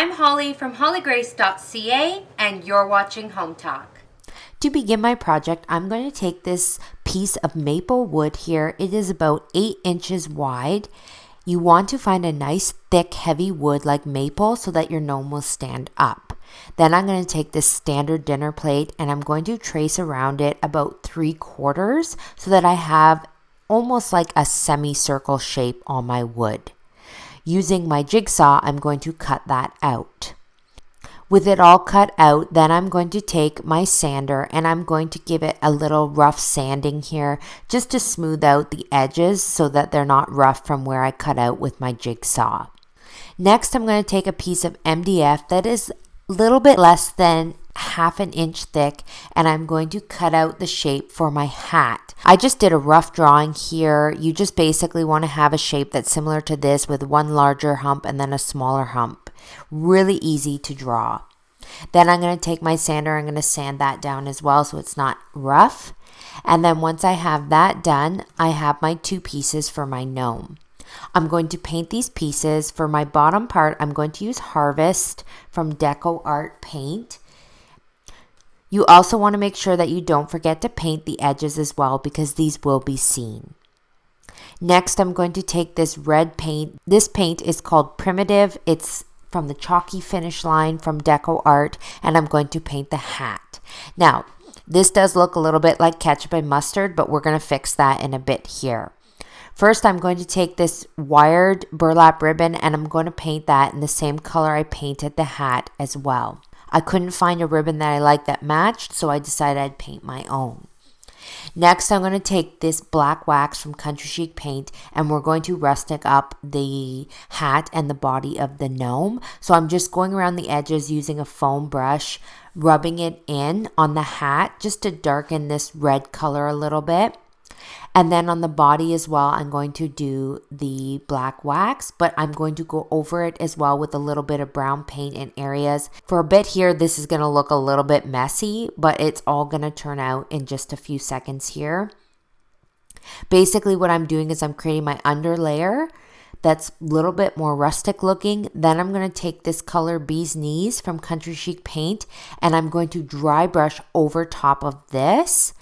I'm Holly from hollygrace.ca and you're watching Hometalk. To begin my project, I'm going to take this piece of maple wood here. It is about 8 inches wide. You want to find a nice thick heavy wood like maple so that your gnome will stand up. Then I'm going to take this standard dinner plate and I'm going to trace around it about 3/4 so that I have almost like a semicircle shape on my wood. Using my jigsaw, I'm going to cut that out. With it all cut out, then I'm going to take my sander and I'm going to give it a little rough sanding here just to smooth out the edges so that they're not rough from where I cut out with my jigsaw. Next, I'm going to take a piece of MDF that is a little bit less than 1/2 inch thick and I'm going to cut out the shape for my hat. I just did a rough drawing here. You just basically want to have a shape that's similar to this with one larger hump and then a smaller hump. Really easy to draw. Then I'm going to take my sander, I'm going to sand that down as well so it's not rough. And then once I have that done, I have my 2 pieces for my gnome. I'm going to paint these pieces. For my bottom part, I'm going to use Harvest from Decor paint. You also want to make sure that you don't forget to paint the edges as well because these will be seen. Next, I'm going to take this red paint. This paint is called Primitive. It's from the Chalky Finish line from Decor, and I'm going to paint the hat. Now, this does look a little bit like ketchup and mustard, but we're going to fix that in a bit here. First, I'm going to take this wired burlap ribbon and I'm going to paint that in the same color I painted the hat as well. I couldn't find a ribbon that I liked that matched, so I decided I'd paint my own. Next, I'm going to take this black wax from Country Chic Paint and we're going to rustic up the hat and the body of the gnome. So I'm just going around the edges using a foam brush, rubbing it in on the hat just to darken this red color a little bit. And then on the body as well, I'm going to do the black wax, but I'm going to go over it as well with a little bit of brown paint in areas. For a bit here, this is going to look a little bit messy, but it's all going to turn out in just a few seconds here. Basically, what I'm doing is I'm creating my under layer that's a little bit more rustic looking. Then I'm going to take this color Bee's Knees from Country Chic Paint and I'm going to dry brush over top of this,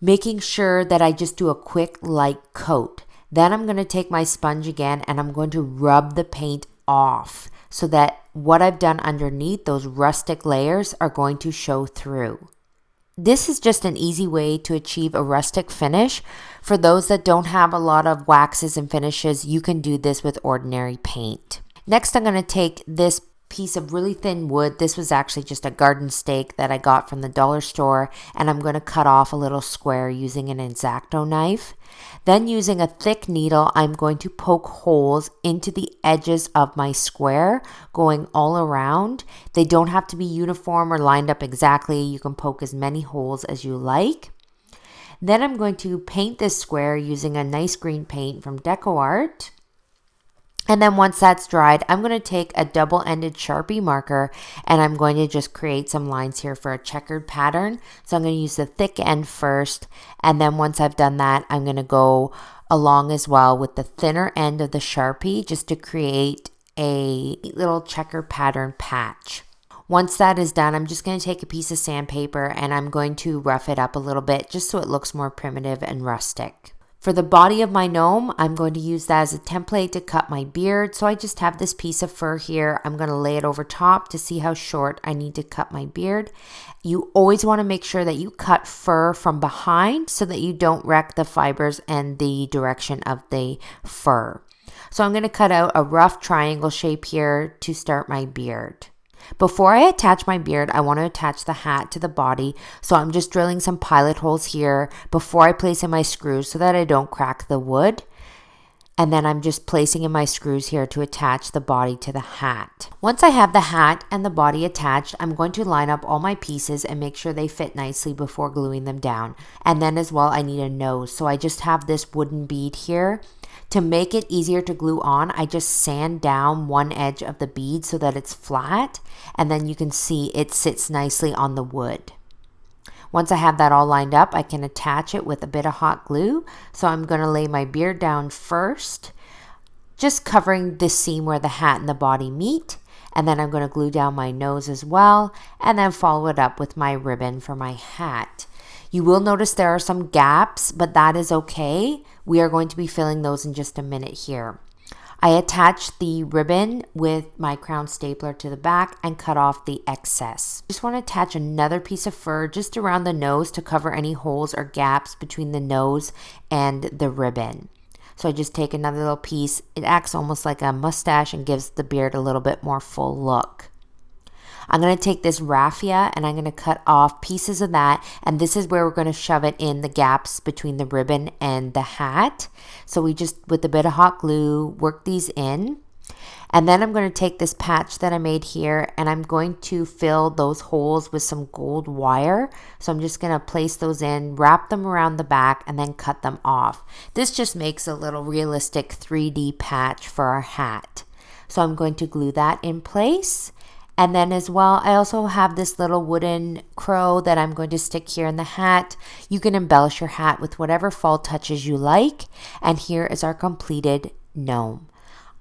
making sure that I just do a quick light coat. Then I'm going to take my sponge again and I'm going to rub the paint off so that what I've done underneath, those rustic layers, are going to show through. This is just an easy way to achieve a rustic finish. For those that don't have a lot of waxes and finishes, you can do this with ordinary paint. Next, I'm going to take this piece of really thin wood. This was actually just a garden stake that I got from the dollar store, and I'm going to cut off a little square using an X-Acto knife. Then using a thick needle, I'm going to poke holes into the edges of my square, going all around. They don't have to be uniform or lined up exactly. You can poke as many holes as you like. Then I'm going to paint this square using a nice green paint from Decor. And then once that's dried, I'm going to take a double-ended Sharpie marker and I'm going to just create some lines here for a checkered pattern. So I'm going to use the thick end first. And then once I've done that, I'm going to go along as well with the thinner end of the Sharpie just to create a little checker pattern patch. Once that is done, I'm just going to take a piece of sandpaper and I'm going to rough it up a little bit just so it looks more primitive and rustic. For the body of my gnome, I'm going to use that as a template to cut my beard. So I just have this piece of fur here. I'm going to lay it over top to see how short I need to cut my beard. You always want to make sure that you cut fur from behind so that you don't wreck the fibers and the direction of the fur. So I'm going to cut out a rough triangle shape here to start my beard. Before I attach my beard, I want to attach the hat to the body, so I'm just drilling some pilot holes here before I place in my screws so that I don't crack the wood. And then I'm just placing in my screws here to attach the body to the hat. Once I have the hat and the body attached, I'm going to line up all my pieces and make sure they fit nicely before gluing them down. And then as well, I need a nose, so I just have this wooden bead here. To make it easier to glue on, I just sand down one edge of the bead so that it's flat, and then you can see it sits nicely on the wood. Once I have that all lined up, I can attach it with a bit of hot glue. So I'm going to lay my beard down first, just covering the seam where the hat and the body meet. And then I'm going to glue down my nose as well, and then follow it up with my ribbon for my hat. You will notice there are some gaps, but that is okay. We are going to be filling those in just a minute here. I attached the ribbon with my crown stapler to the back and cut off the excess. Just want to attach another piece of fur just around the nose to cover any holes or gaps between the nose and the ribbon. So I just take another little piece. It acts almost like a mustache and gives the beard a little bit more full look. I'm going to take this raffia and I'm going to cut off pieces of that, and this is where we're going to shove it in the gaps between the ribbon and the hat. So we just, with a bit of hot glue, work these in. And then I'm going to take this patch that I made here and I'm going to fill those holes with some gold wire. So I'm just going to place those in, wrap them around the back, and then cut them off. This just makes a little realistic 3D patch for our hat. So I'm going to glue that in place. And then as well, I also have this little wooden crow that I'm going to stick here in the hat. You can embellish your hat with whatever fall touches you like. And here is our completed gnome.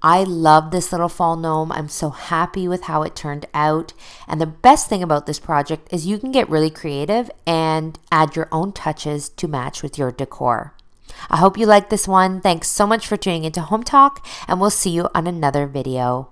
I love this little fall gnome. I'm so happy with how it turned out. And the best thing about this project is you can get really creative and add your own touches to match with your decor. I hope you liked this one. Thanks so much for tuning into Home Talk, and we'll see you on another video.